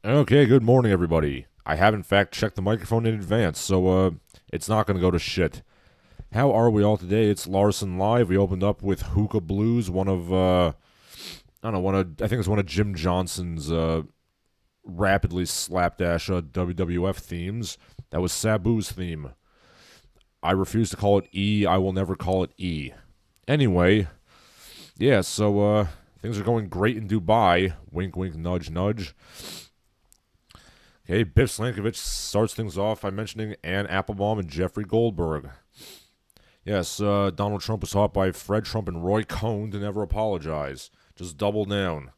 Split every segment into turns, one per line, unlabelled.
Okay, good morning, everybody. I have, in fact, checked the microphone in advance, so, it's not gonna go to shit. How are we all today? It's Larsen Live. We opened up with Huka Blues, one of, I don't know, I think it's one of Jim Johnston's, rapidly slapdash, WWF themes. That was Sabu's theme. I refuse to call it E. I will never call it E. Anyway, yeah, so, things are going great in Dubai. Wink, wink, nudge, nudge. Okay, Biff Slankovich starts things off by mentioning Ann Applebaum and Jeffrey Goldberg. Yes, Donald Trump was taught by Fred Trump and Roy Cohn to never apologize. Just double down.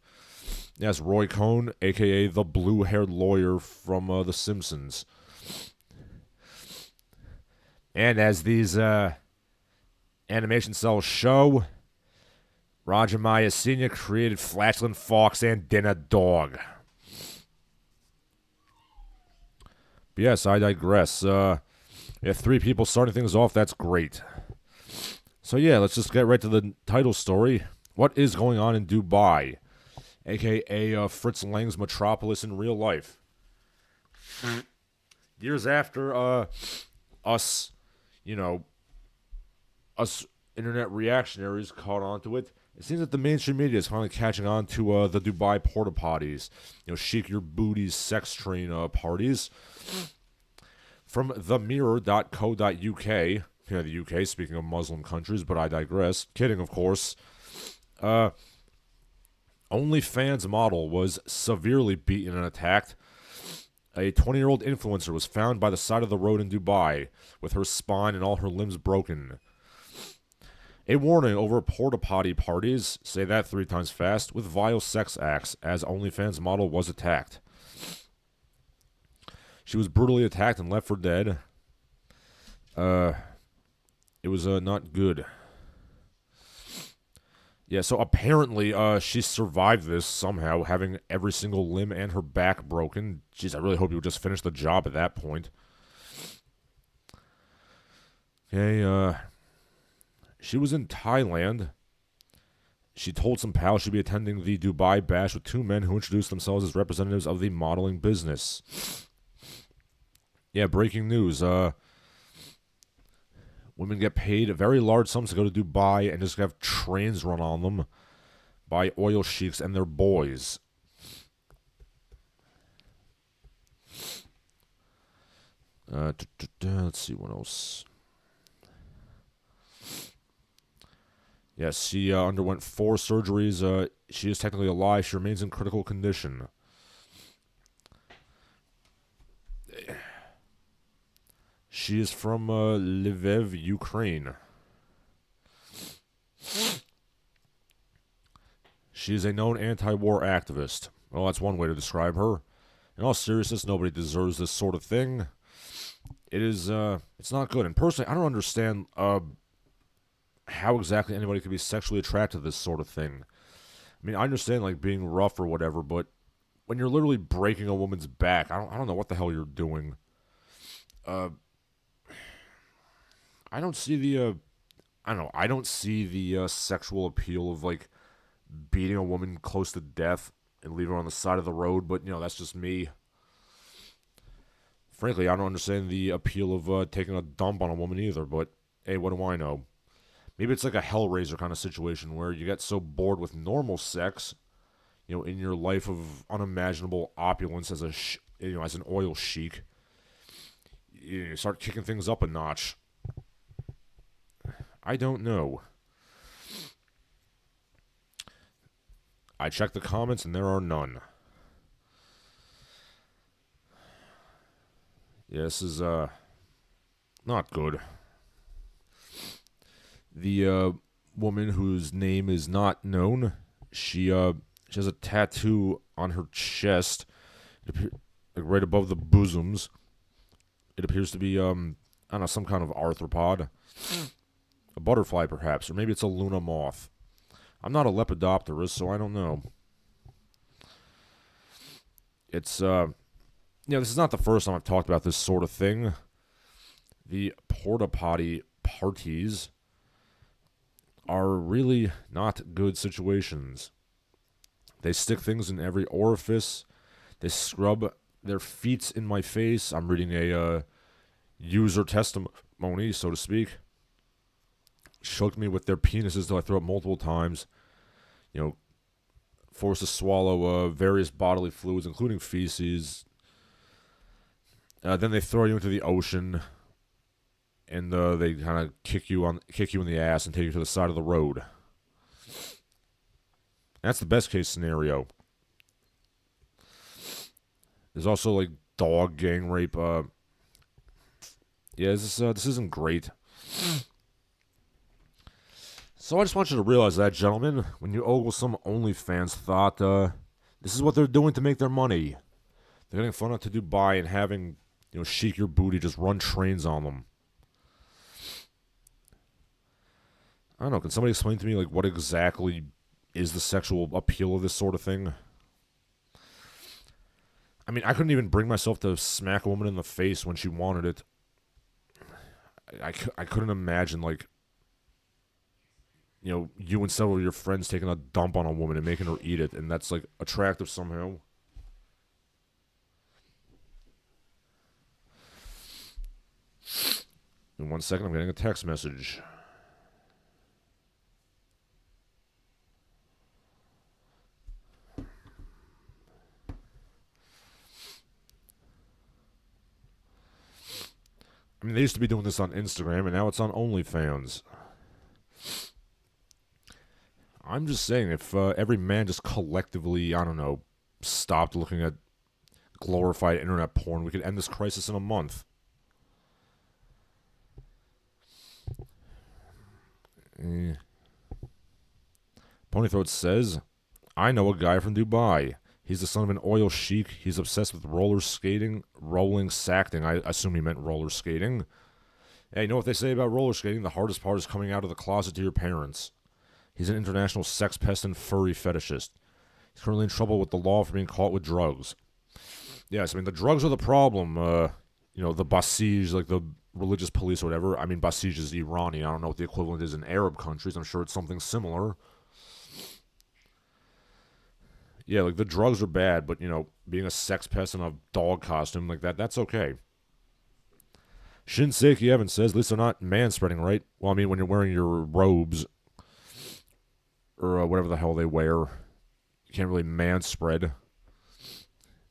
Yes, Roy Cohn, a.k.a. the blue-haired lawyer from The Simpsons. And as these animation cells show, Roger Maya Sr. created Flatland Fox and Dinner Dog. But yes, I digress. We have three people starting things off. That's great. So yeah, let's just get right to the title story. What is going on in Dubai, a.k.a. Fritz Lang's metropolis in real life? Years after us, us internet reactionaries caught on to it, it seems that the mainstream media is finally catching on to the Dubai porta-potties. Chic your booties sex train parties. From themirror.co.uk, the UK, speaking of Muslim countries, but I digress. Kidding, of course. OnlyFans model was severely beaten and attacked. A 20-year-old influencer was found by the side of the road in Dubai with her spine and all her limbs broken. A warning over porta-potty parties, say that 3 times fast, with vile sex acts, as OnlyFans model was attacked. She was brutally attacked and left for dead. It was not good. Yeah, so apparently she survived this somehow, having every single limb and her back broken. Jeez, I really hope you would just finish the job at that point. Okay, she was in Thailand. She told some pals she'd be attending the Dubai Bash with 2 men who introduced themselves as representatives of the modeling business. Yeah, breaking news. Women get paid very large sums to go to Dubai and just have trains run on them by oil sheiks and their boys. Let's see what else. Yes, she underwent 4 surgeries. She is technically alive. She remains in critical condition. She is from Lviv, Ukraine. She is a known anti-war activist. Well, that's one way to describe her. In all seriousness, nobody deserves this sort of thing. It is, it's not good. And personally, I don't understand how exactly anybody could be sexually attracted to this sort of thing. I mean, I understand, like, being rough or whatever, but when you're literally breaking a woman's back, I don't know what the hell you're doing. I don't see the, I don't see the sexual appeal of, like, beating a woman close to death and leaving her on the side of the road, but, that's just me. Frankly, I don't understand the appeal of taking a dump on a woman either, but, hey, what do I know? Maybe it's like a Hellraiser kind of situation where you get so bored with normal sex, in your life of unimaginable opulence as as an oil chic, you start kicking things up a notch. I don't know. I checked the comments and there are none. Yeah, this is not good. The woman whose name is not known, she has a tattoo on her chest, like right above the bosoms. It appears to be I don't know, some kind of arthropod. A butterfly, perhaps, or maybe it's a Luna moth. I'm not a lepidopterist, so I don't know. It's, this is not the first time I've talked about this sort of thing. The porta-potty parties are really not good situations. They stick things in every orifice. They scrub their feet in my face. I'm reading a user testimony, so to speak. Choked me with their penises till I threw up multiple times. You know, forced to swallow various bodily fluids, including feces. Then they throw you into the ocean, and they kind of kick you in the ass and take you to the side of the road. That's the best case scenario. There's also like dog gang rape. Yeah, this isn't great. So I just want you to realize that, gentlemen, when you ogle some OnlyFans thought, this is what they're doing to make their money. They're getting flown out to Dubai and having, chic your booty, just run trains on them. I don't know, can somebody explain to me, like, what exactly is the sexual appeal of this sort of thing? I mean, I couldn't even bring myself to smack a woman in the face when she wanted it. I couldn't imagine, like, you and several of your friends taking a dump on a woman and making her eat it, and that's, like, attractive somehow. In 1 second, I'm getting a text message. I mean, they used to be doing this on Instagram, and now it's on OnlyFans. I'm just saying, if every man just collectively, I don't know, stopped looking at glorified internet porn, we could end this crisis in a month. Ponythroat says, I know a guy from Dubai. He's the son of an oil sheik. He's obsessed with roller skating, rolling sacting. I assume he meant roller skating. Hey, you know what they say about roller skating? The hardest part is coming out of the closet to your parents. He's an international sex pest and furry fetishist. He's currently in trouble with the law for being caught with drugs. Yes, I mean, the drugs are the problem. The Basij, like the religious police or whatever. I mean, Basij is Iranian. I don't know what the equivalent is in Arab countries. I'm sure it's something similar. Yeah, like, the drugs are bad, but, being a sex pest in a dog costume like that, that's okay. Shinseki Evans says, at least they're not man-spreading, right? Well, I mean, when you're wearing your robes, or whatever the hell they wear, you can't really man-spread,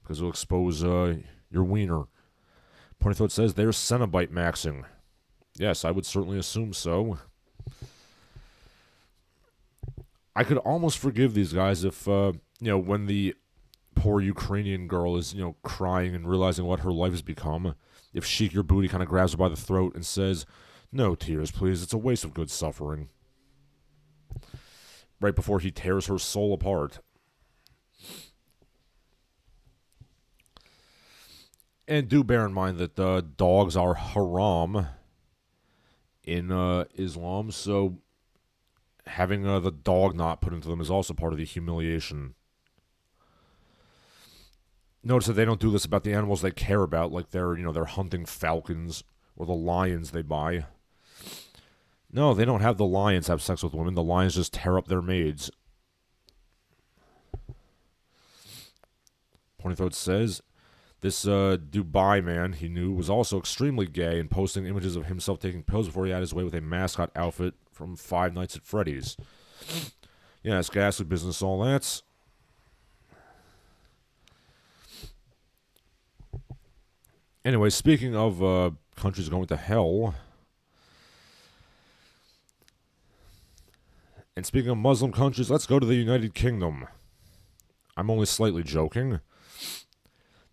because it'll expose your wiener. Ponythroat says, there's Cenobite maxing. Yes, I would certainly assume so. I could almost forgive these guys if, when the poor Ukrainian girl is, crying and realizing what her life has become, if Sheik Your Booty kind of grabs her by the throat and says, no tears, please, it's a waste of good suffering. Right before he tears her soul apart. And do bear in mind that dogs are haram in Islam, so having the dog knot put into them is also part of the humiliation. Notice that they don't do this about the animals they care about, like they're hunting falcons or the lions they buy. No, they don't have the lions have sex with women. The lions just tear up their maids. Ponythroat says, this Dubai man he knew was also extremely gay and posting images of himself taking pills before he had his way with a mascot outfit from Five Nights at Freddy's. Yeah, it's ghastly business, all that. Anyway, speaking of countries going to hell, and speaking of Muslim countries, let's go to the United Kingdom. I'm only slightly joking.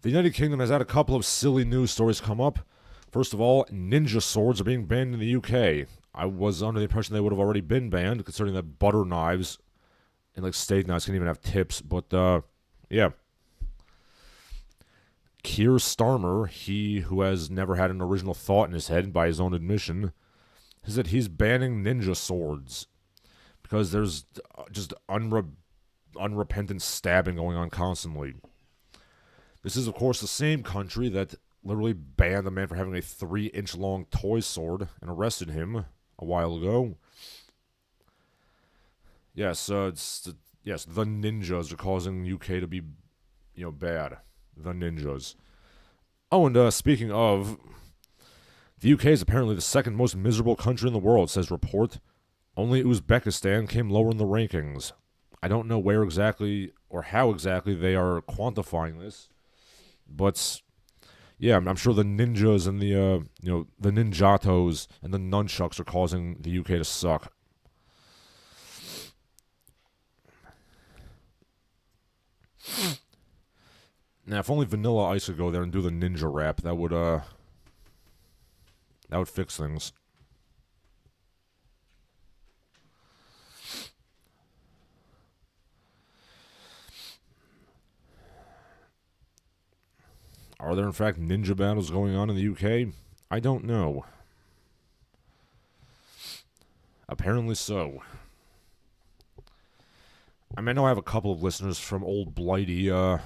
The United Kingdom has had a couple of silly news stories come up. First of all, ninja swords are being banned in the UK. I was under the impression they would have already been banned, considering that butter knives and like steak knives can even have tips, but yeah. Keir Starmer, he who has never had an original thought in his head by his own admission, is that he's banning ninja swords because there's just unrepentant stabbing going on constantly. This is, of course, the same country that literally banned a man for having a 3-inch long toy sword and arrested him a while ago. Yes, the ninjas are causing UK to be, bad. The ninjas. Oh, and speaking of, the UK is apparently the second most miserable country in the world, says report. Only Uzbekistan came lower in the rankings. I don't know where exactly or how exactly they are quantifying this, but yeah, I'm sure the ninjas and the ninjatos and the nunchucks are causing the UK to suck. Now, if only Vanilla Ice could go there and do the ninja rap, that would fix things. Are there in fact ninja battles going on in the UK? I don't know. Apparently so. I mean, I know I have a couple of listeners from old Blighty, tell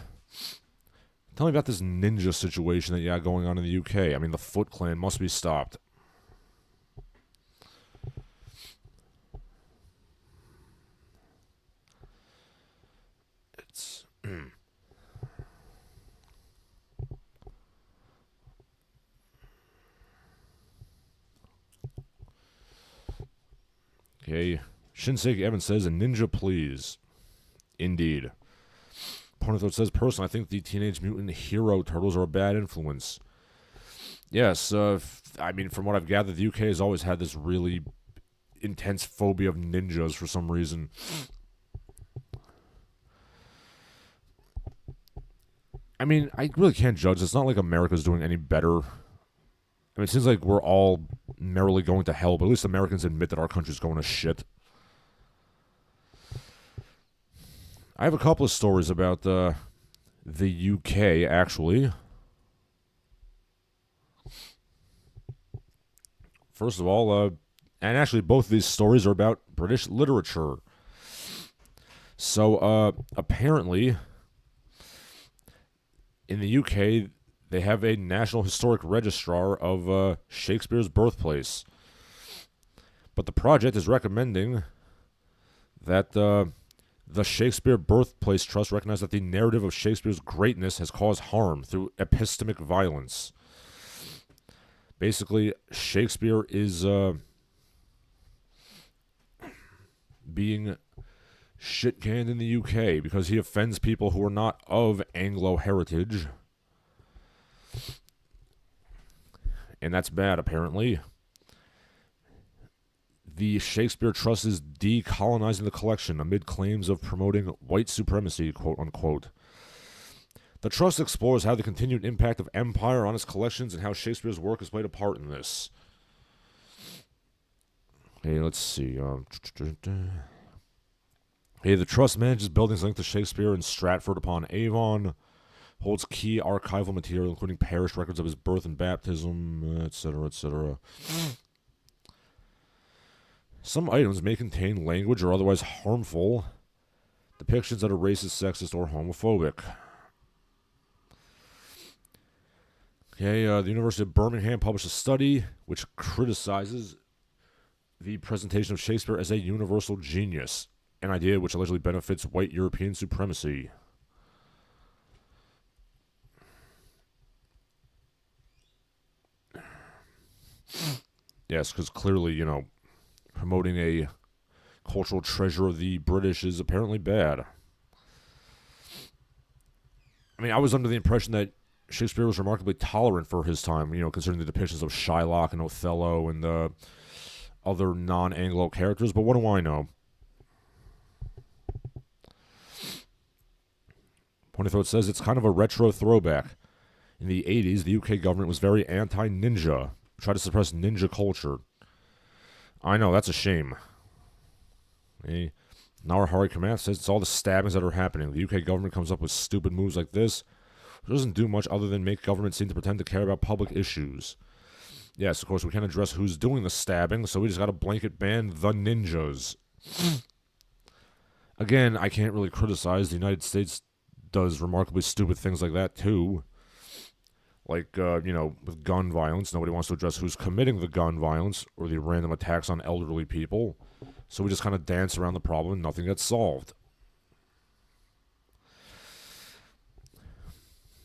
me about this ninja situation that you got going on in the UK. I mean, the Foot Clan must be stopped. It's... Okay. Shinseki Evan says, a ninja please. Indeed. Pornithot says, personally, I think the Teenage Mutant Hero Turtles are a bad influence. Yes, I mean, from what I've gathered, the UK has always had this really intense phobia of ninjas for some reason. I mean, I really can't judge. It's not like America's doing any better. I mean, it seems like we're all merrily going to hell, but at least Americans admit that our country's going to shit. I have a couple of stories about the UK, actually. First of all, and actually both of these stories are about British literature. So, apparently, in the UK, they have a National Historic Registrar of Shakespeare's birthplace. But the project is recommending that the Shakespeare Birthplace Trust recognize that the narrative of Shakespeare's greatness has caused harm through epistemic violence. Basically, Shakespeare is being shit-canned in the UK because he offends people who are not of Anglo heritage. And that's bad, apparently. The Shakespeare Trust is decolonizing the collection amid claims of promoting white supremacy, quote-unquote. The Trust explores how the continued impact of empire on its collections and how Shakespeare's work has played a part in this. Okay, let's see. Okay, the Trust manages buildings linked to Shakespeare in Stratford-upon-Avon, holds key archival material, including parish records of his birth and baptism, etc., etc. Some items may contain language or otherwise harmful depictions that are racist, sexist, or homophobic. Okay, the University of Birmingham published a study which criticizes the presentation of Shakespeare as a universal genius, an idea which allegedly benefits white European supremacy. Yes, because clearly, promoting a cultural treasure of the British is apparently bad. I mean, I was under the impression that Shakespeare was remarkably tolerant for his time, considering the depictions of Shylock and Othello and the other non-Anglo characters, but what do I know? Ponifot says it's kind of a retro throwback. In the 80s, the UK government was very anti-ninja, tried to suppress ninja culture. I know, that's a shame. Narahari Kamath says it's all the stabbings that are happening. The UK government comes up with stupid moves like this, which doesn't do much other than make government seem to pretend to care about public issues. Yes, of course, we can't address who's doing the stabbing, so we just got a blanket ban the ninjas. Again, I can't really criticize. The United States does remarkably stupid things like that, too. Like, with gun violence. Nobody wants to address who's committing the gun violence or the random attacks on elderly people. So we just kind of dance around the problem and nothing gets solved.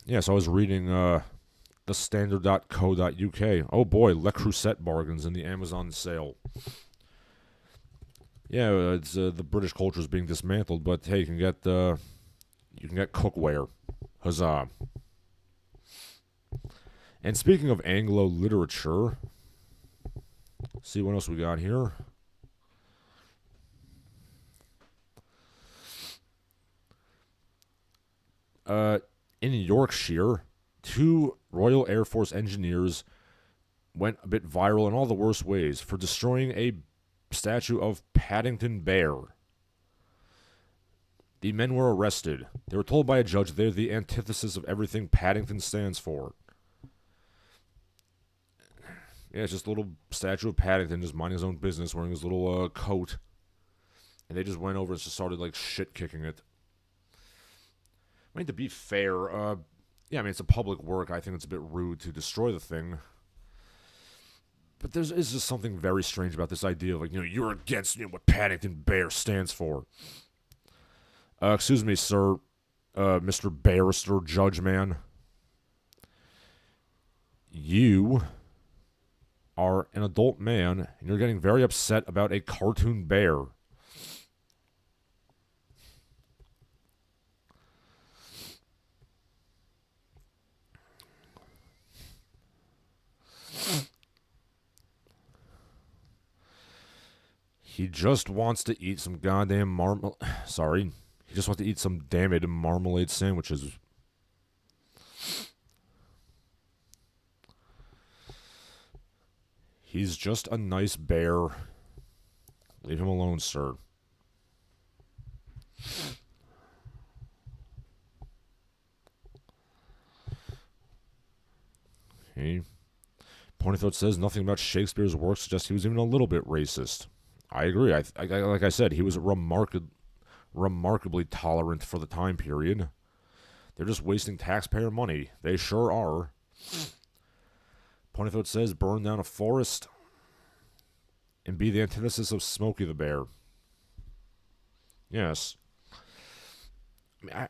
Yeah, so I was reading thestandard.co.uk. Oh boy, Le Creuset bargains in the Amazon sale. Yeah, it's the British culture is being dismantled, but hey, you can get cookware. Huzzah! And speaking of Anglo literature, see what else we got here. In Yorkshire, 2 Royal Air Force engineers went a bit viral in all the worst ways for destroying a statue of Paddington Bear. The men were arrested. They were told by a judge they're the antithesis of everything Paddington stands for. Yeah, it's just a little statue of Paddington just minding his own business, wearing his little coat. And they just went over and just started, like, shit-kicking it. I mean, to be fair, yeah, I mean, it's a public work. I think it's a bit rude to destroy the thing. But there's just something very strange about this idea of, like, you're against what Paddington Bear stands for. Excuse me, sir, Mr. Barrister, Judge Man. You are an adult man, and you're getting very upset about a cartoon bear. He just wants to eat some goddamn marmalade. Sorry. He just wants to eat some damn marmalade sandwiches. He's just a nice bear. Leave him alone, sir. Okay. Ponythroat says nothing about Shakespeare's work suggests he was even a little bit racist. I agree. Like I said, he was remarkably tolerant for the time period. They're just wasting taxpayer money. They sure are. Ponythroat says burn down a forest and be the antithesis of Smokey the Bear. Yes.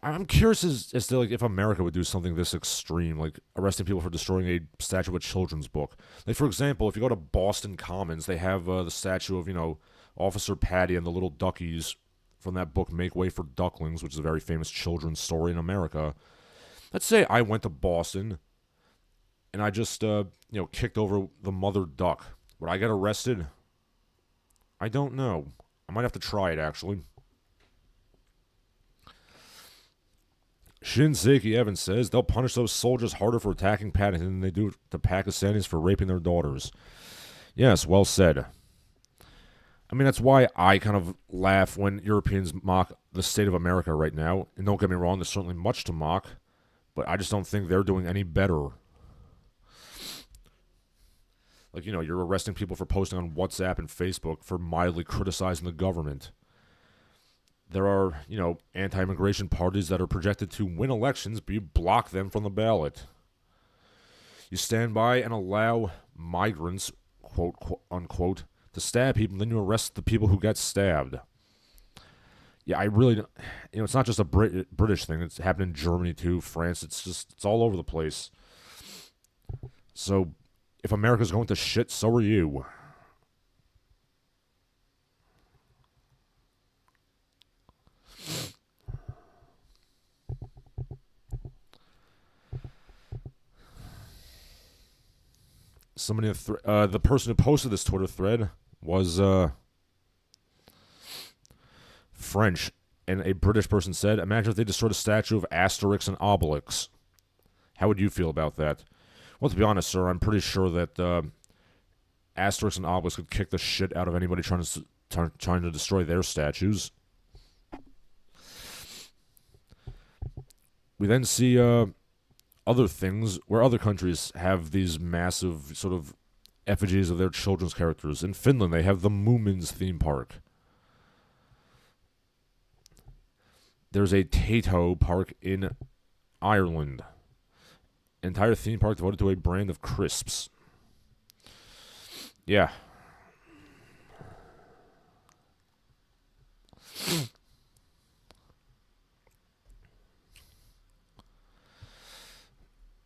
I'm curious as to, like, if America would do something this extreme, like arresting people for destroying a statue of a children's book. Like, for example, if you go to Boston Commons, they have the statue of, Officer Patty and the little duckies from that book, Make Way for Ducklings, which is a very famous children's story in America. Let's say I went to Boston and I just, kicked over the mother duck. Would I get arrested? I don't know. I might have to try it, actually. Shinseki Evans says they'll punish those soldiers harder for attacking Paddington than they do the Pakistanis for raping their daughters. Yes, well said. I mean, that's why I kind of laugh when Europeans mock the state of America right now. And don't get me wrong, there's certainly much to mock, but I just don't think they're doing any better. Like, you're arresting people for posting on WhatsApp and Facebook for mildly criticizing the government. There are, anti-immigration parties that are projected to win elections, but you block them from the ballot. You stand by and allow migrants, quote, unquote, to stab people, and then you arrest the people who get stabbed. Yeah, I really don't, it's not just a British thing. It's happened in Germany too, France. It's all over the place. So, if America's going to shit, so are you. Somebody, the person who posted this Twitter thread was French, and a British person said, imagine if they destroyed a statue of Asterix and Obelix. How would you feel about that? Well, to be honest, sir, I'm pretty sure that Asterix and Obelix could kick the shit out of anybody trying to destroy their statues. We then see other things where other countries have these massive sort of effigies of their children's characters. In Finland, they have the Moomins theme park. There's a Tato park in Ireland. Entire theme park devoted to a brand of crisps. Yeah.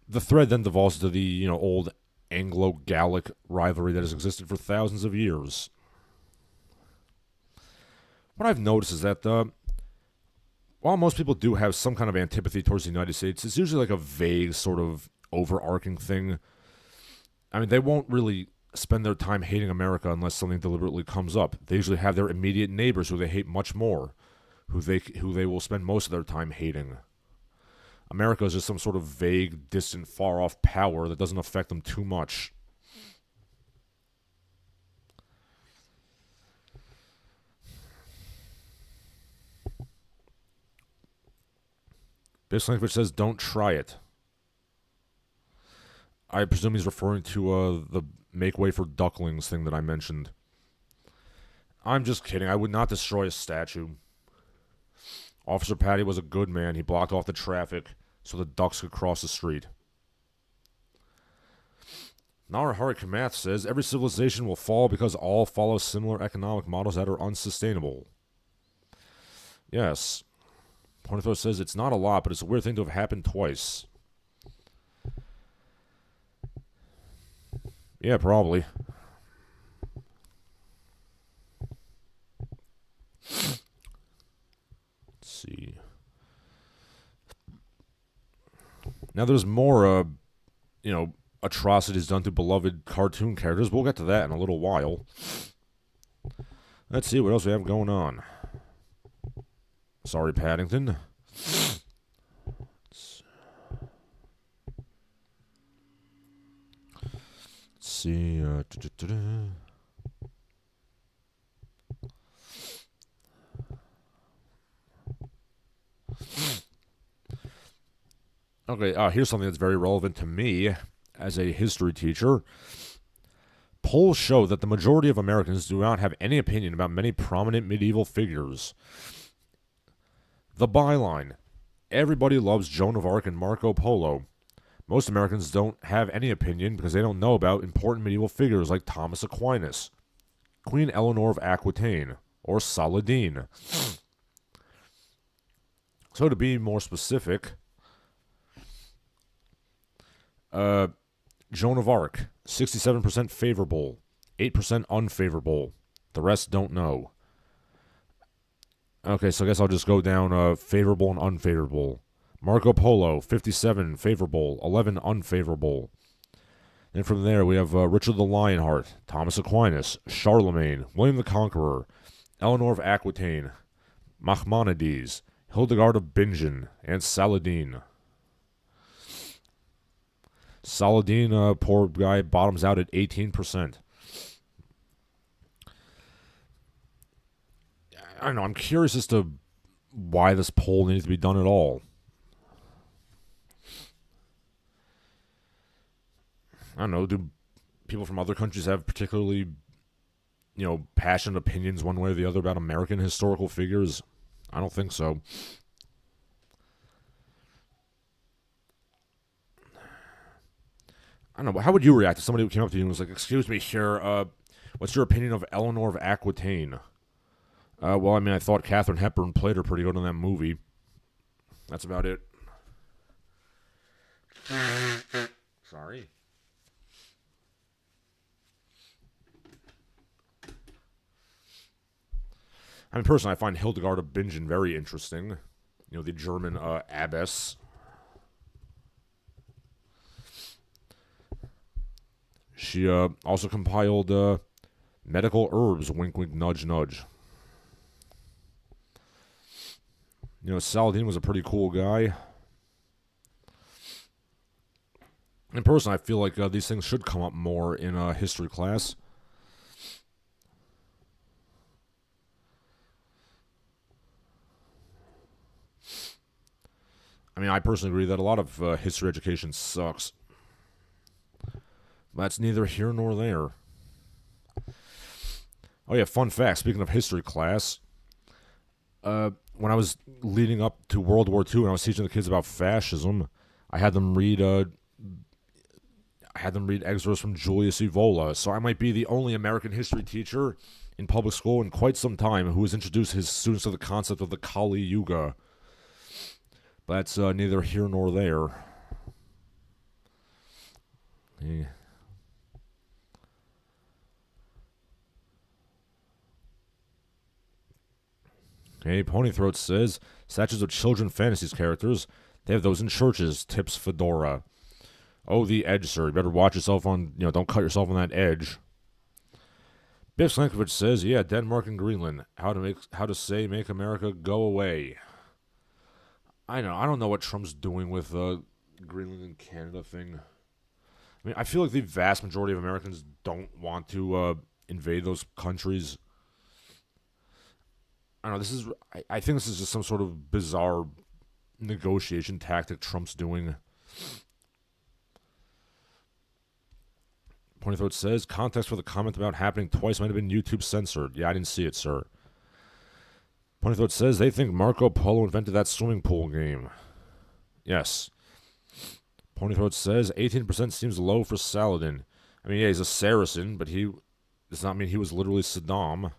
The thread then devolves to the, old Anglo-Gallic rivalry that has existed for thousands of years. What I've noticed is that while most people do have some kind of antipathy towards the United States, it's usually like a vague sort of overarching thing. I mean, they won't really spend their time hating America unless something deliberately comes up. They usually have their immediate neighbors who they hate much more, who they will spend most of their time hating. America is just some sort of vague, distant, far-off power that doesn't affect them too much. Bislankovich says, "Don't try it." I presume he's referring to the make way for ducklings thing that I mentioned. I'm just kidding. I would not destroy a statue. Officer Patty was a good man. He blocked off the traffic so the ducks could cross the street. Narahari Kamath says, "Every civilization will fall because all follow similar economic models that are unsustainable." Yes. Pornithor says, "It's not a lot, but it's a weird thing to have happened twice." Yeah, probably. Let's see. Now there's more, atrocities done to beloved cartoon characters. We'll get to that in a little while. Let's see what else we have going on. Sorry, Paddington. Let's see. Okay, here's something that's very relevant to me as a history teacher. Polls show that the majority of Americans do not have any opinion about many prominent medieval figures. The byline: everybody loves Joan of Arc and Marco Polo. Most Americans don't have any opinion because they don't know about important medieval figures like Thomas Aquinas, Queen Eleanor of Aquitaine, or Saladin. So to be more specific, Joan of Arc, 67% favorable, 8% unfavorable. The rest don't know. Okay, so I guess I'll just go down favorable and unfavorable. Marco Polo, 57 favorable, 11 unfavorable. And from there, we have Richard the Lionheart, Thomas Aquinas, Charlemagne, William the Conqueror, Eleanor of Aquitaine, Maimonides, Hildegard of Bingen, and Saladin. Saladin, poor guy, bottoms out at 18%. I don't know, I'm curious as to why this poll needs to be done at all. I don't know, do people from other countries have particularly, passionate opinions one way or the other about American historical figures? I don't think so. I don't know, how would you react if somebody who came up to you and was like, "Excuse me, sir, what's your opinion of Eleanor of Aquitaine?" Well, I mean, I thought Katharine Hepburn played her pretty good in that movie. That's about it. Sorry. I mean, personally, I find Hildegard of Bingen very interesting. The German abbess. She also compiled medical herbs, wink, wink, nudge, nudge. Saladin was a pretty cool guy. And personally, I feel like these things should come up more in history class. I mean, I personally agree that a lot of history education sucks. That's neither here nor there. Oh yeah, fun fact, speaking of history class, when I was leading up to World War II and I was teaching the kids about fascism, I had them read excerpts from Julius Evola, so I might be the only American history teacher in public school in quite some time who has introduced his students to the concept of the Kali Yuga. But that's neither here nor there. Yeah. Okay, Ponythroat says, statues of children fantasies characters, they have those in churches, tips Fedora. Oh, the edge, sir. You better watch yourself on, don't cut yourself on that edge. Biff Slankovich says, yeah, Denmark and Greenland. How to say make America go away. I don't know what Trump's doing with Greenland and Canada thing. I mean, I feel like the vast majority of Americans don't want to invade those countries. I don't know. I think this is just some sort of bizarre negotiation tactic Trump's doing. Ponythroat says, context for the comment about happening twice might have been YouTube censored. Yeah, I didn't see it, sir. Ponythroat says, they think Marco Polo invented that swimming pool game. Yes. Ponythroat says, 18% seems low for Saladin. I mean, yeah, he's a Saracen, but does not mean he was literally Saddam.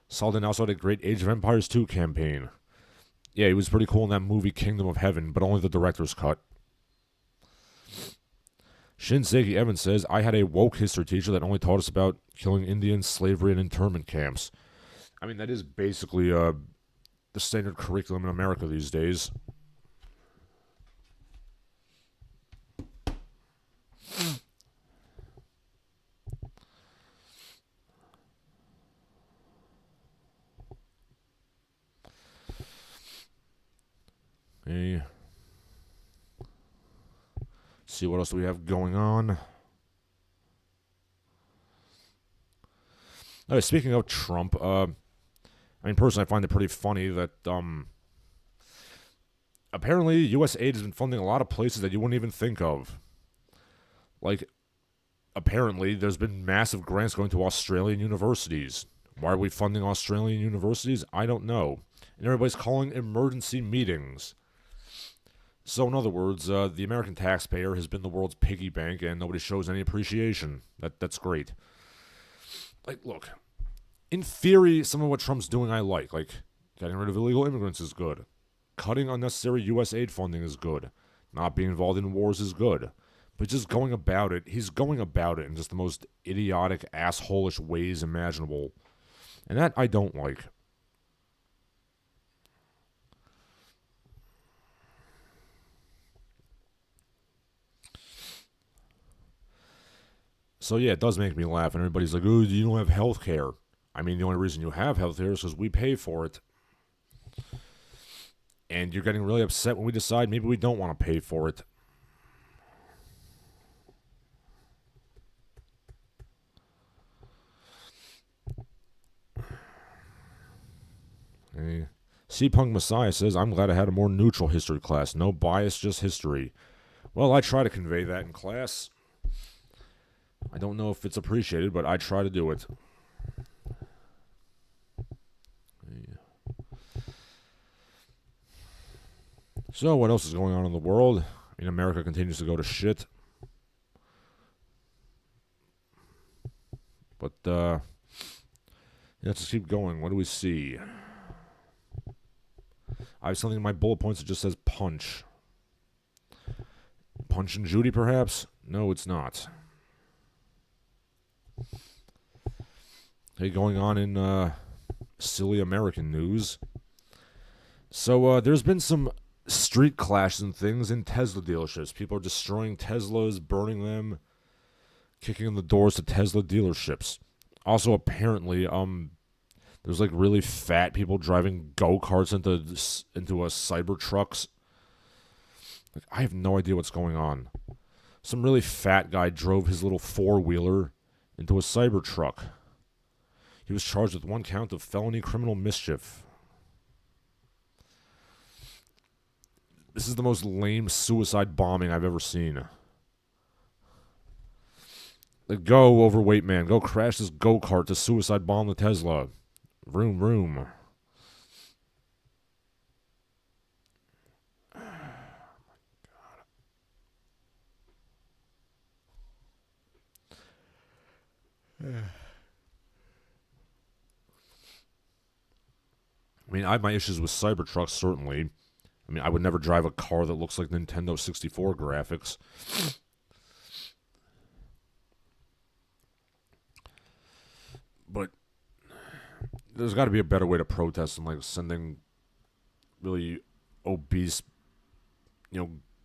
Saladin also had a great Age of Empires 2 campaign. Yeah, he was pretty cool in that movie Kingdom of Heaven, but only the director's cut. Shinseki Evans says, I had a woke history teacher that only taught us about killing Indians, slavery, and internment camps. I mean, that is basically the standard curriculum in America these days. Okay. See what else do we have going on. Okay, speaking of Trump, I mean, personally, I find it pretty funny that apparently U.S. aid has been funding a lot of places that you wouldn't even think of. Like, apparently, there's been massive grants going to Australian universities. Why are we funding Australian universities? I don't know. And everybody's calling emergency meetings. So, in other words, the American taxpayer has been the world's piggy bank, and nobody shows any appreciation. That's great. Like, look, in theory, some of what Trump's doing I like. Like, getting rid of illegal immigrants is good. Cutting unnecessary U.S. aid funding is good. Not being involved in wars is good. But just going about it, he's going about it in just the most idiotic, asshole-ish ways imaginable. And that I don't like. So yeah, it does make me laugh, and everybody's like, oh, you don't have health care. I mean, the only reason you have health care is because we pay for it. And you're getting really upset when we decide maybe we don't want to pay for it. Hey. C-Punk Messiah says, I'm glad I had a more neutral history class. No bias, just history. Well, I try to convey that in class. I don't know if it's appreciated, but I try to do it. So, what else is going on in the world? I mean, America continues to go to shit. But, let's just keep going. What do we see? I have something in my bullet points that just says punch. Punch and Judy, perhaps? No, it's not. Okay, going on in silly American news. So there's been some street clashes and things in Tesla dealerships. People are destroying Teslas, burning them, kicking in the doors to Tesla dealerships. Also, apparently, there's like really fat people driving go-karts into cyber trucks. Like, I have no idea what's going on. Some really fat guy drove his little four-wheeler into a cyber truck. He was charged with 1 count of felony criminal mischief. This is the most lame suicide bombing I've ever seen. Like, go, overweight man. Go crash this go-kart to suicide bomb the Tesla. Vroom, vroom. I mean, I have my issues with Cybertrucks, certainly. I mean, I would never drive a car that looks like Nintendo 64 graphics. there's got to be a better way to protest than like sending really obese,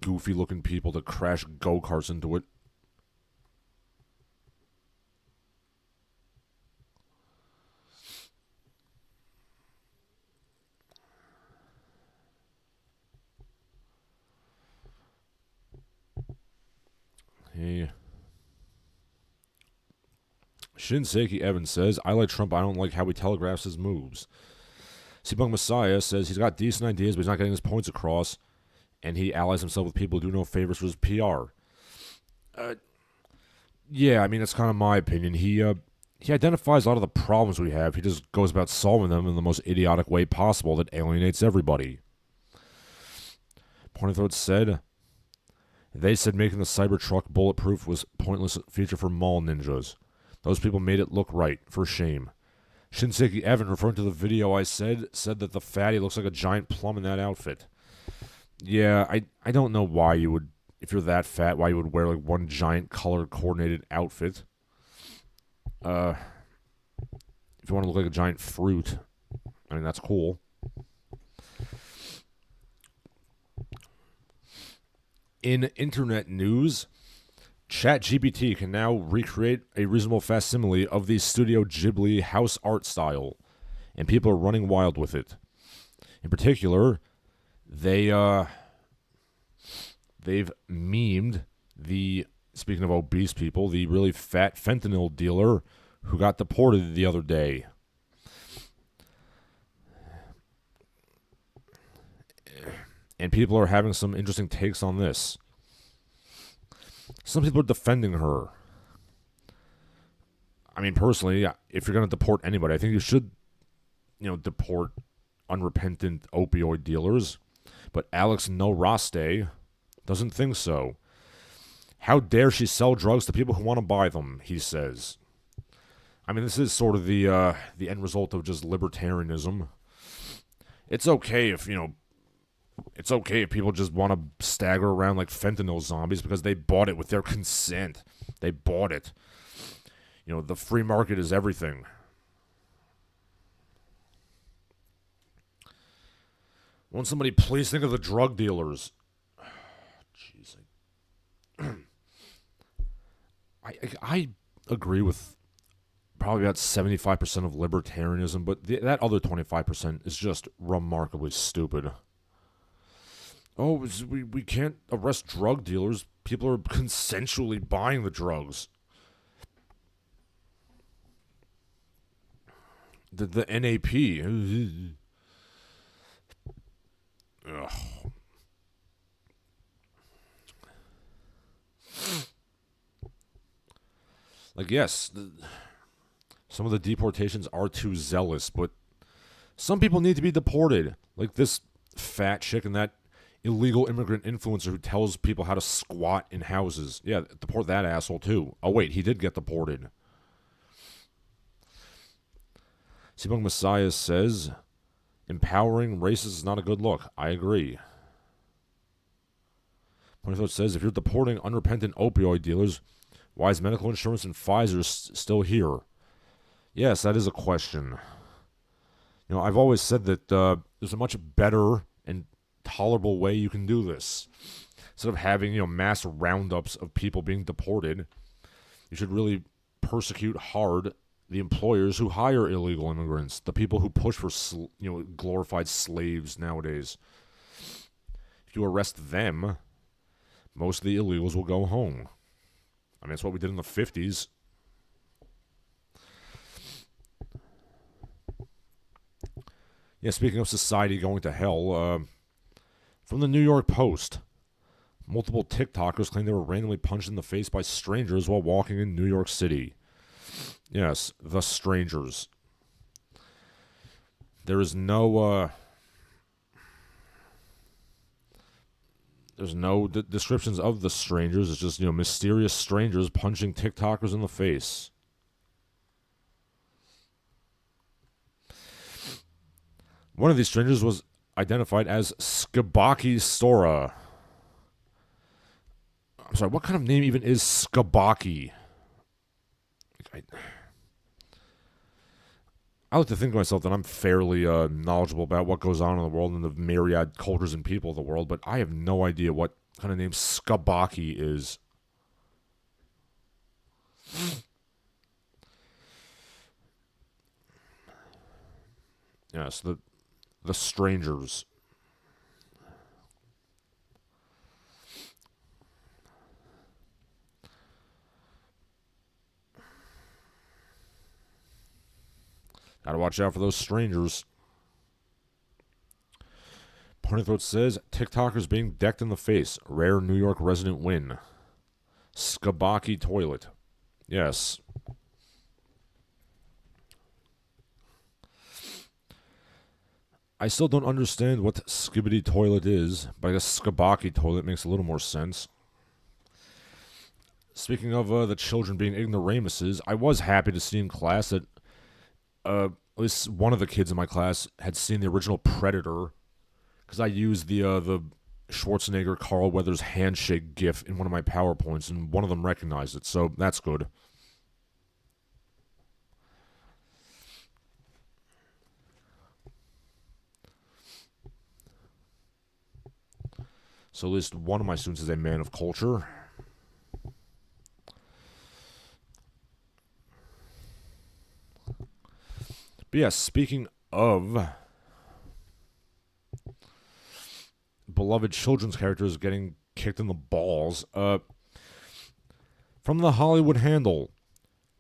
goofy looking people to crash go-karts into it. Hey. Shinseki Evans says, I like Trump, I don't like how he telegraphs his moves. Seabunk Messiah says he's got decent ideas, but he's not getting his points across, and he allies himself with people who do no favors for his PR. Yeah, I mean, that's kind of my opinion. He identifies a lot of the problems we have. He just goes about solving them in the most idiotic way possible that alienates everybody. Pointy Throat said, they said making the Cybertruck bulletproof was a pointless feature for mall ninjas. Those people made it look right. For shame. Shinseki Evan, referring to the video I said that the fatty looks like a giant plum in that outfit. Yeah, I don't know why you would, if you're that fat, why you would wear like one giant color-coordinated outfit. If you want to look like a giant fruit, I mean, that's cool. In internet news, ChatGPT can now recreate a reasonable facsimile of the Studio Ghibli house art style, and people are running wild with it. In particular, they've memed speaking of obese people, the really fat fentanyl dealer who got deported the other day. And people are having some interesting takes on this. Some people are defending her. I mean, personally, if you're going to deport anybody, I think you should, deport unrepentant opioid dealers. But Alex Noraste doesn't think so. How dare she sell drugs to people who want to buy them, he says. I mean, this is sort of the end result of just libertarianism. It's okay if, it's okay if people just want to stagger around like fentanyl zombies because they bought it with their consent. They bought it. The free market is everything. Won't somebody please think of the drug dealers? Jeez. I agree with probably about 75% of libertarianism, but that other 25% is just remarkably stupid. Oh, we can't arrest drug dealers. People are consensually buying the drugs. The NAP. Ugh. Like, yes, some of the deportations are too zealous, but some people need to be deported. Like this fat chick and that illegal immigrant influencer who tells people how to squat in houses. Yeah, deport that asshole too. Oh wait, he did get deported. Seabunk Messiah says, empowering racists is not a good look. I agree. Pointy says, if you're deporting unrepentant opioid dealers, why is medical insurance and Pfizer still here? Yes, that is a question. I've always said that there's a much better and tolerable way you can do this. Instead of having, mass roundups of people being deported, you should really persecute hard the employers who hire illegal immigrants, the people who push for, glorified slaves nowadays. If you arrest them, most of the illegals will go home. I mean, that's what we did in the 50s. Yeah, speaking of society going to hell, from the New York Post, multiple TikTokers claim they were randomly punched in the face by strangers while walking in New York City. Yes, the strangers. There is no, there's no descriptions of the strangers. It's just, mysterious strangers punching TikTokers in the face. One of these strangers was identified as Skabaki Stora. I'm sorry, what kind of name even is I like to think of myself that I'm fairly knowledgeable about what goes on in the world and the myriad cultures and people of the world, but I have no idea what kind of name Skabaki is. Yes, the strangers. Gotta watch out for those strangers. Ponythroat says, TikTokers being decked in the face. Rare New York resident win. Skabaki toilet. Yes. I still don't understand what skibbity toilet is, but I guess Skabaki toilet makes a little more sense. Speaking of the children being ignoramuses, I was happy to see in class that at least one of the kids in my class had seen the original Predator, because I used the Schwarzenegger Carl Weathers handshake gif in one of my PowerPoints, and one of them recognized it, so that's good. So at least one of my students is a man of culture. But yeah, speaking of beloved children's characters getting kicked in the balls, from the Hollywood Handle,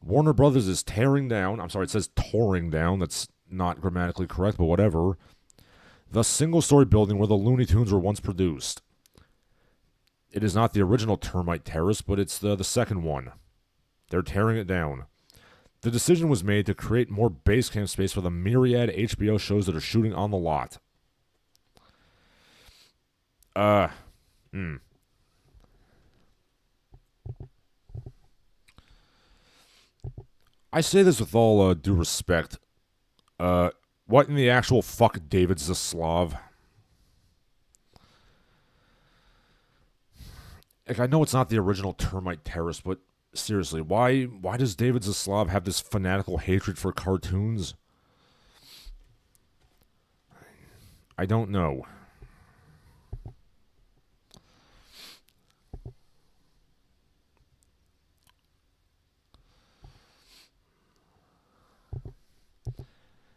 Warner Brothers is tearing down, I'm sorry, it says touring down, that's not grammatically correct, but whatever, the single-story building where the Looney Tunes were once produced. It is not the original Termite Terrace, but it's the second one. They're tearing it down. The decision was made to create more base camp space for the myriad HBO shows that are shooting on the lot. I say this with all due respect. What in the actual fuck, David Zaslav? Like, I know it's not the original Termite Terrace, but seriously, why does David Zaslav have this fanatical hatred for cartoons? I don't know.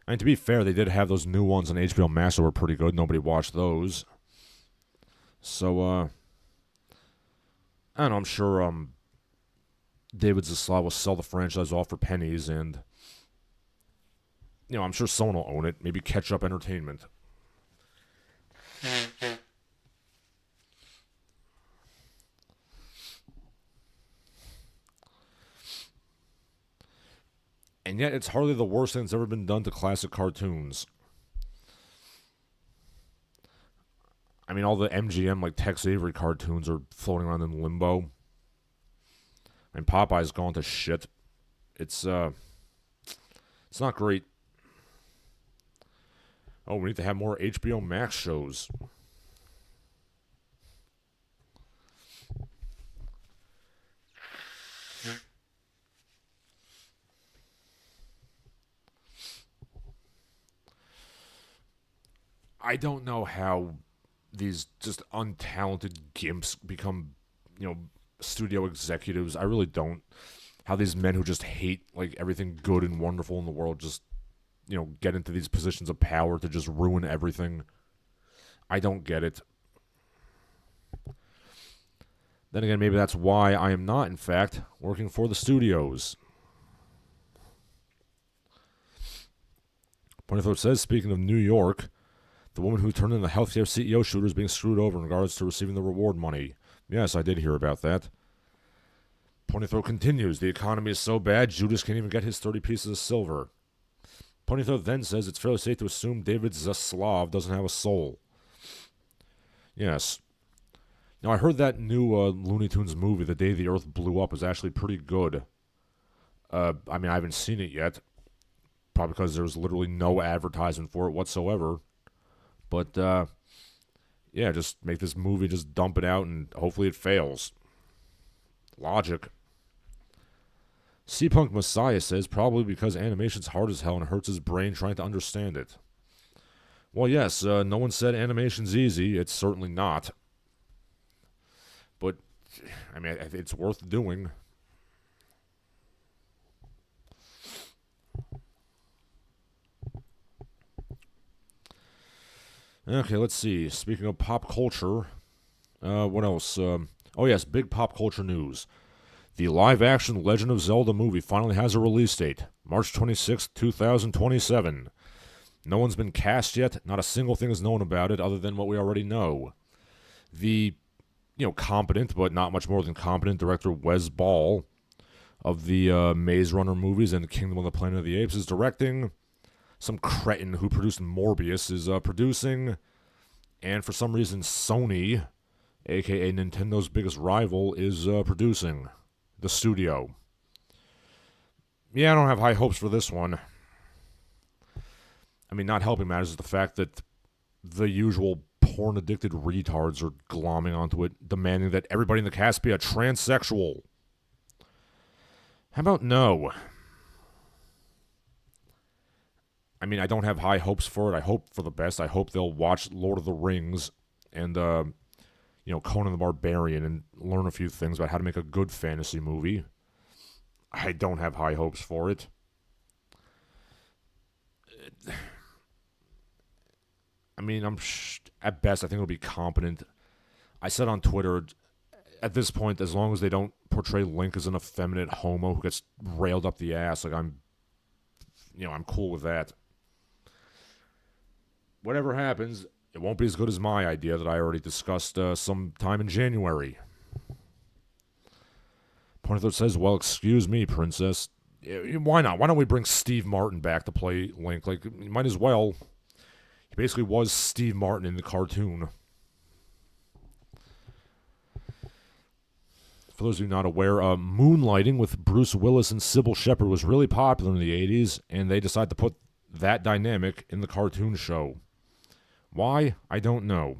I mean, to be fair, they did have those new ones on HBO Max that were pretty good. Nobody watched those. So, I don't know, I'm sure, David Zaslav will sell the franchise off for pennies, and, you know, I'm sure someone will own it. Maybe Catch Up Entertainment. And yet, it's hardly the worst thing that's ever been done to classic cartoons. I mean, all the MGM, like, Tex Avery cartoons are floating around in limbo. And Popeye's gone to shit. It's not great. Oh, we need to have more HBO Max shows. I don't know how these just untalented gimps become, you know, studio executives. I really don't. How these men who just hate, like, everything good and wonderful in the world just, you know, get into these positions of power to just ruin everything. I don't get it. Then again, maybe that's why I am not, in fact, working for the studios. Ponythroat says, speaking of New York, the woman who turned in the healthcare CEO shooter is being screwed over in regards to receiving the reward money. Yes, I did hear about that. Ponythroat continues, the economy is so bad, Judas can't even get his 30 pieces of silver. Ponythroat then says it's fairly safe to assume David Zaslav doesn't have a soul. Yes. Now, I heard that new Looney Tunes movie, The Day the Earth Blew Up, is actually pretty good. I mean, I haven't seen it yet. Probably because there was literally no advertisement for it whatsoever. But, yeah, just make this movie, just dump it out, and hopefully it fails. Logic. C-Punk Messiah says probably because animation's hard as hell and hurts his brain trying to understand it. Well, yes, no one said animation's easy. It's certainly not. But, I mean, it's worth doing. Okay, let's see. Speaking of pop culture, what else? Oh, yes, big pop culture news. The live-action Legend of Zelda movie finally has a release date, March 26, 2027. No one's been cast yet. Not a single thing is known about it other than what we already know. The, competent, but not much more than competent director Wes Ball of the Maze Runner movies and Kingdom of the Planet of the Apes is directing. Some cretin who produced Morbius is producing. And for some reason, Sony, a.k.a. Nintendo's biggest rival, is producing the studio. Yeah, I don't have high hopes for this one. I mean, not helping matters is the fact that the usual porn-addicted retards are glomming onto it, demanding that everybody in the cast be a transsexual. How about no? I mean, I don't have high hopes for it. I hope for the best. I hope they'll watch Lord of the Rings and, Conan the Barbarian and learn a few things about how to make a good fantasy movie. I don't have high hopes for it. I mean, at best, I think it'll be competent. I said on Twitter, at this point, as long as they don't portray Link as an effeminate homo who gets railed up the ass, I'm cool with that. Whatever happens, it won't be as good as my idea that I already discussed sometime in January. Point says, well, excuse me, princess. Why not? Why don't we bring Steve Martin back to play Link? Like, you might as well. He basically was Steve Martin in the cartoon. For those of you not aware, Moonlighting with Bruce Willis and Sybil Shepherd was really popular in the 80s, and they decided to put that dynamic in the cartoon show. Why? I don't know.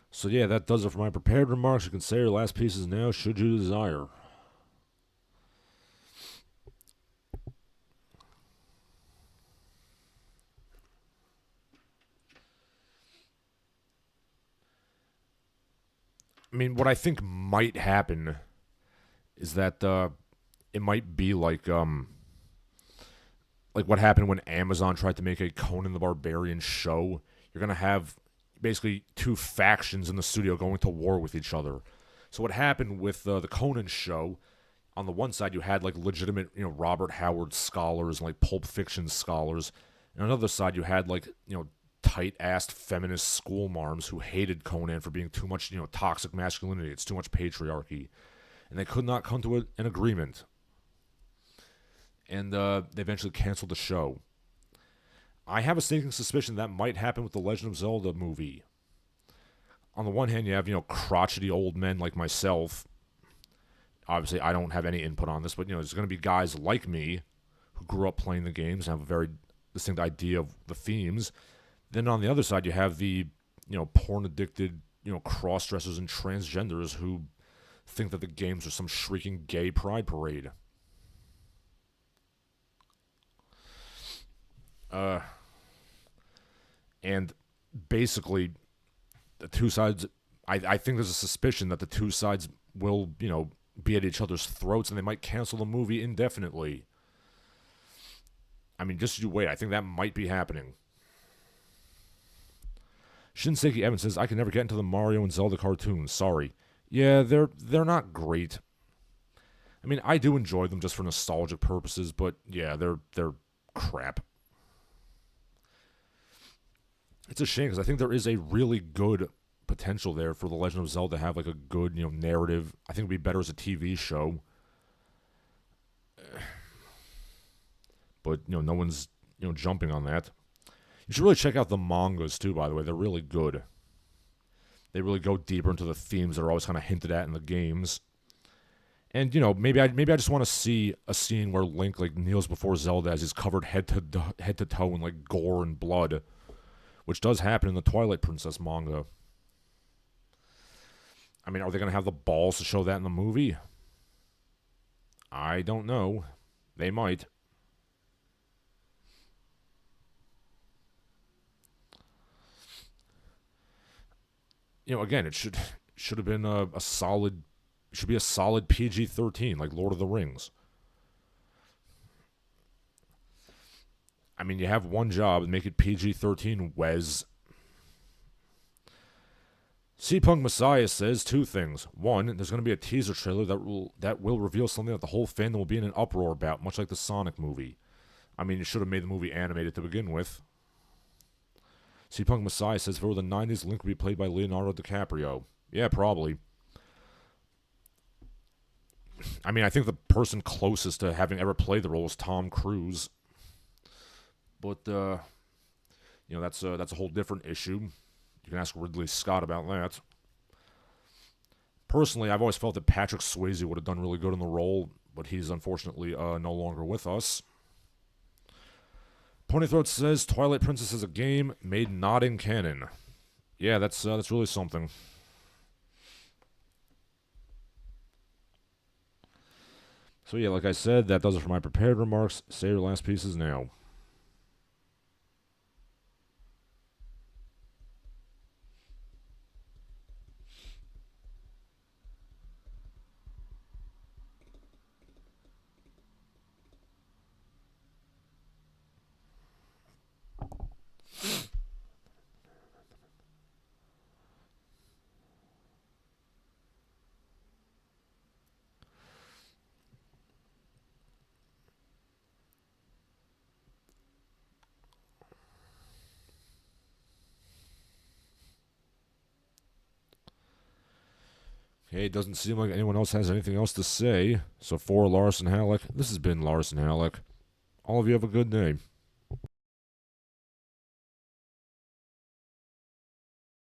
So yeah, that does it for my prepared remarks. You can say your last pieces now, should you desire. I mean, what I think might happen is that it might be like what happened when Amazon tried to make a Conan the Barbarian show. You're gonna have basically two factions in the studio going to war with each other. So what happened with the Conan show? On the one side, you had like legitimate, Robert Howard scholars and like Pulp Fiction scholars, and on the other side, you had like tight-assed feminist school marms who hated Conan for being too much, toxic masculinity. It's too much patriarchy, and they could not come to an agreement. And they eventually canceled the show. I have a sneaking suspicion that might happen with the Legend of Zelda movie. On the one hand, you have, crotchety old men like myself. Obviously, I don't have any input on this, but, there's going to be guys like me who grew up playing the games and have a very distinct idea of the themes. Then on the other side, you have the, porn-addicted, cross-dressers and transgenders who think that the games are some shrieking gay pride parade. And basically, the two sides, I think there's a suspicion that the two sides will, be at each other's throats, and they might cancel the movie indefinitely. I mean, just you wait. I think that might be happening. Shinseki Evans says, I can never get into the Mario and Zelda cartoons. Sorry. Yeah, they're not great. I mean, I do enjoy them just for nostalgic purposes, but yeah, they're crap. It's a shame because I think there is a really good potential there for The Legend of Zelda to have like a good, narrative. I think it would be better as a TV show. But, no one's, jumping on that. You should really check out the mangas too, by the way. They're really good. They really go deeper into the themes that are always kind of hinted at in the games. And maybe I just want to see a scene where Link like kneels before Zelda as he's covered head to toe in like gore and blood, which does happen in the Twilight Princess manga. I mean, are they gonna have the balls to show that in the movie? I don't know. They might. Again, it should have been a solid. It should be a solid PG-13, like Lord of the Rings. I mean, you have one job and make it PG-13, Wes. C-Punk Messiah says two things. One, there's going to be a teaser trailer that will reveal something that the whole fandom will be in an uproar about, much like the Sonic movie. I mean, you should have made the movie animated to begin with. C-Punk Messiah says, for the 90s, Link would be played by Leonardo DiCaprio. Yeah, probably. I mean, I think the person closest to having ever played the role is Tom Cruise. But, that's a whole different issue. You can ask Ridley Scott about that. Personally, I've always felt that Patrick Swayze would have done really good in the role, but he's unfortunately no longer with us. Ponythroat says Twilight Princess is a game made not in canon. Yeah, that's really something. So yeah, like I said, that does it for my prepared remarks. Say your last pieces now. Okay, it doesn't seem like anyone else has anything else to say. So for Larsen Halleck, this has been Larsen Halleck. All of you have a good day.